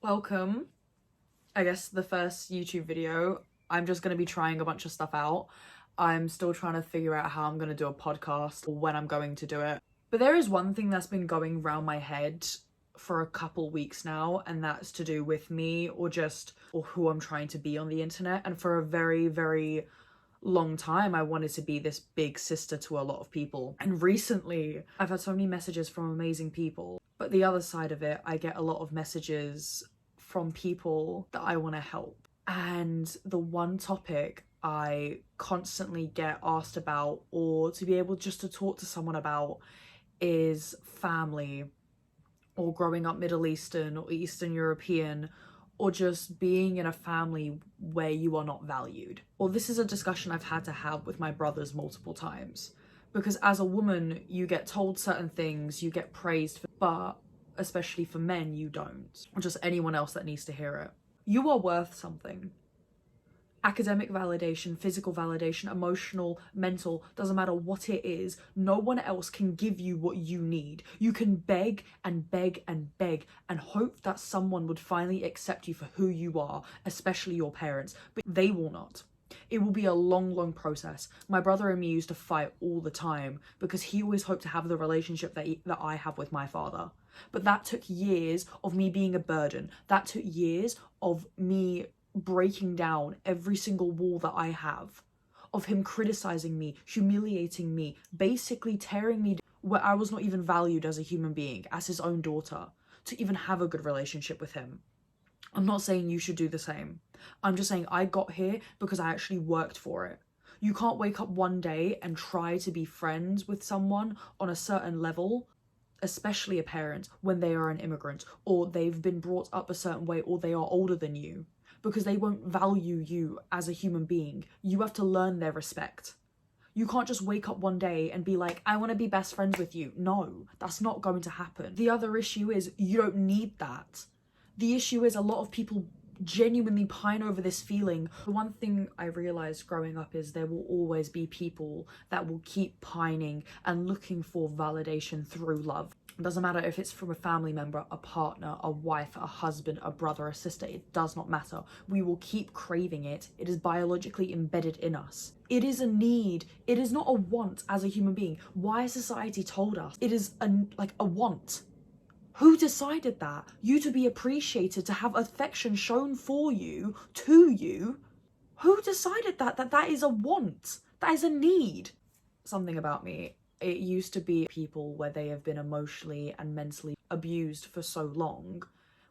Welcome. I guess the first YouTube video. I'm just going to be trying a bunch of stuff out. I'm still trying to figure out how I'm going to do a podcast or when I'm going to do it. But there is one thing that's been going around my head for a couple weeks now, and that's to do with me or who I'm trying to be on the internet. And for a very, very long time, I wanted to be this big sister to a lot of people. And recently, I've had so many messages from amazing people. But the other side of it, I get a lot of messages from people that I want to help. And the one topic I constantly get asked about, or to be able just to talk to someone about, is family, or growing up Middle Eastern or Eastern European, or just being in a family where you are not valued. Well, this is a discussion I've had to have with my brothers multiple times. Because as a woman, you get told certain things, you get praised, but especially for men, you don't. Or just anyone else that needs to hear it. You are worth something. Academic validation, physical validation, emotional, mental, doesn't matter what it is, no one else can give you what you need. You can beg and beg and beg and hope that someone would finally accept you for who you are, especially your parents, but they will not. It will be a long, long process. My brother and me used to fight all the time because he always hoped to have the relationship that I have with my father. But that took years of me being a burden. That took years of me breaking down every single wall that I have, of him criticizing me, humiliating me, basically tearing me down, where I was not even valued as a human being, as his own daughter, to even have a good relationship with him. I'm not saying you should do the same. I'm just saying I got here because I actually worked for it. You can't wake up one day and try to be friends with someone on a certain level, especially a parent, when they are an immigrant, or they've been brought up a certain way, or they are older than you, because they won't value you as a human being. You have to learn their respect. You can't just wake up one day and be like, I want to be best friends with you. No, that's not going to happen. The other issue is you don't need that. The issue is a lot of people genuinely pine over this feeling. The one thing I realized growing up is there will always be people that will keep pining and looking for validation through love. It doesn't matter if it's from a family member, a partner, a wife, a husband, a brother, a sister. It does not matter. We will keep craving it. It is biologically embedded in us. It is a need. It is not a want as a human being. Why has society told us it is a want? Who decided that? You to be appreciated, to have affection shown for you, to you. Who decided that is a want? That is a need. Something about me. It used to be people where they have been emotionally and mentally abused for so long,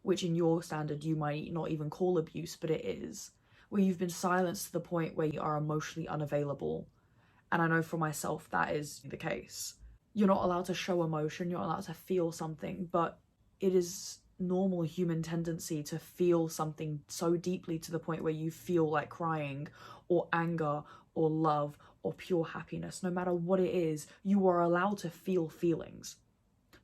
which in your standard you might not even call abuse, but it is. Where you've been silenced to the point where you are emotionally unavailable. And I know for myself that is the case. You're not allowed to show emotion, you're not allowed to feel something, but it is normal human tendency to feel something so deeply to the point where you feel like crying, or anger, or love, or pure happiness. No matter what it is, you are allowed to feel feelings.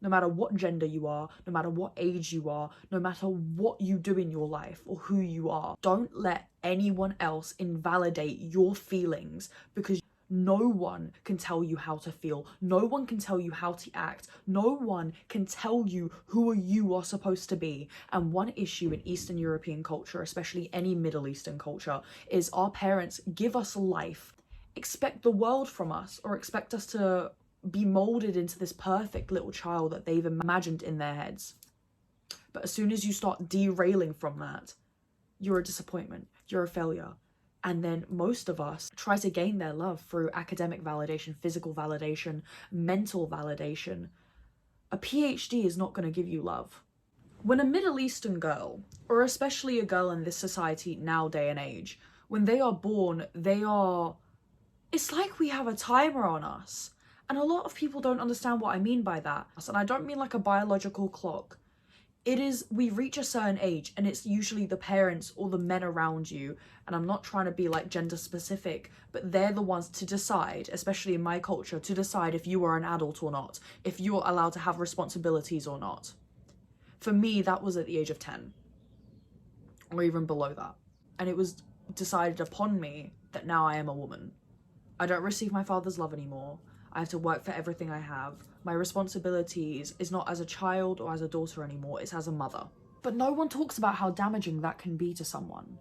No matter what gender you are, no matter what age you are, no matter what you do in your life or who you are, don't let anyone else invalidate your feelings, because no one can tell you how to feel. No one can tell you how to act. No one can tell you who you are supposed to be. And one issue in Eastern European culture, especially any Middle Eastern culture, is our parents give us life, expect the world from us, or expect us to be molded into this perfect little child that they've imagined in their heads. But as soon as you start derailing from that, you're a disappointment, you're a failure. And then most of us try to gain their love through academic validation, physical validation, mental validation. A PhD is not going to give you love. When a Middle Eastern girl, or especially a girl in this society now day and age, when they are born, it's like we have a timer on us. And a lot of people don't understand what I mean by that. And I don't mean like a biological clock. It is, we reach a certain age and it's usually the parents or the men around you, and I'm not trying to be like gender specific, but they're the ones to decide, especially in my culture, to decide if you are an adult or not, if you're allowed to have responsibilities or not. For me, that was at the age of 10, or even below that. And it was decided upon me that now I am a woman. I don't receive my father's love anymore. I have to work for everything I have. My responsibilities is not as a child or as a daughter anymore, it's as a mother. But no one talks about how damaging that can be to someone.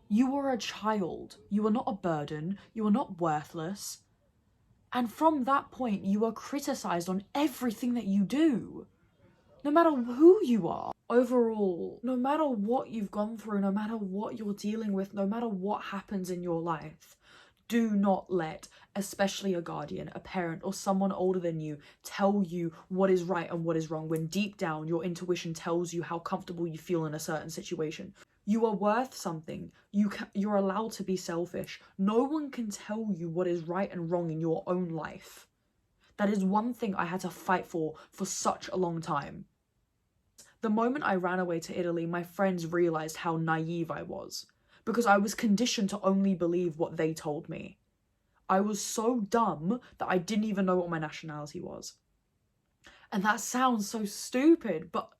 You are a child. You are not a burden. You are not worthless. And from that point, you are criticized on everything that you do. No matter who you are. Overall, no matter what you've gone through, no matter what you're dealing with, no matter what happens in your life, do not let, especially a guardian, a parent, or someone older than you, tell you what is right and what is wrong when deep down your intuition tells you how comfortable you feel in a certain situation. You are worth something. You're allowed to be selfish. No one can tell you what is right and wrong in your own life. That is one thing I had to fight for such a long time. The moment I ran away to Italy, my friends realized how naive I was, because I was conditioned to only believe what they told me. I was so dumb that I didn't even know what my nationality was. And that sounds so stupid, but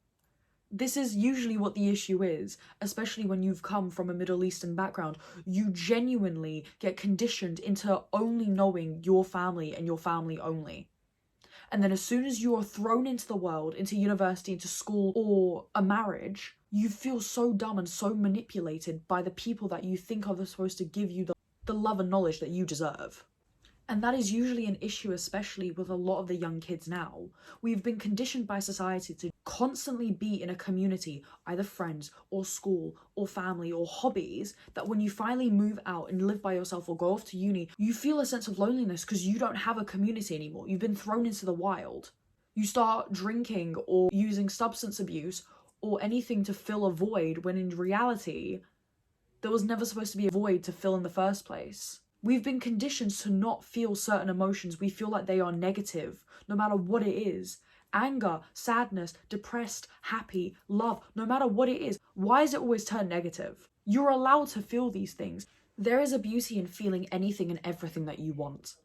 this is usually what the issue is, especially when you've come from a Middle Eastern background. You genuinely get conditioned into only knowing your family and your family only. And then as soon as you are thrown into the world, into university, into school, or a marriage, you feel so dumb and so manipulated by the people that you think are supposed to give you the love and knowledge that you deserve. And that is usually an issue, especially with a lot of the young kids now. We've been conditioned by society to constantly be in a community, either friends or school or family or hobbies, that when you finally move out and live by yourself or go off to uni, you feel a sense of loneliness because you don't have a community anymore. You've been thrown into the wild. You start drinking or using substance abuse or anything to fill a void when in reality, there was never supposed to be a void to fill in the first place. We've been conditioned to not feel certain emotions. We feel like they are negative, no matter what it is. Anger, sadness, depressed, happy, love, no matter what it is. Why is it always turned negative? You're allowed to feel these things. There is a beauty in feeling anything and everything that you want.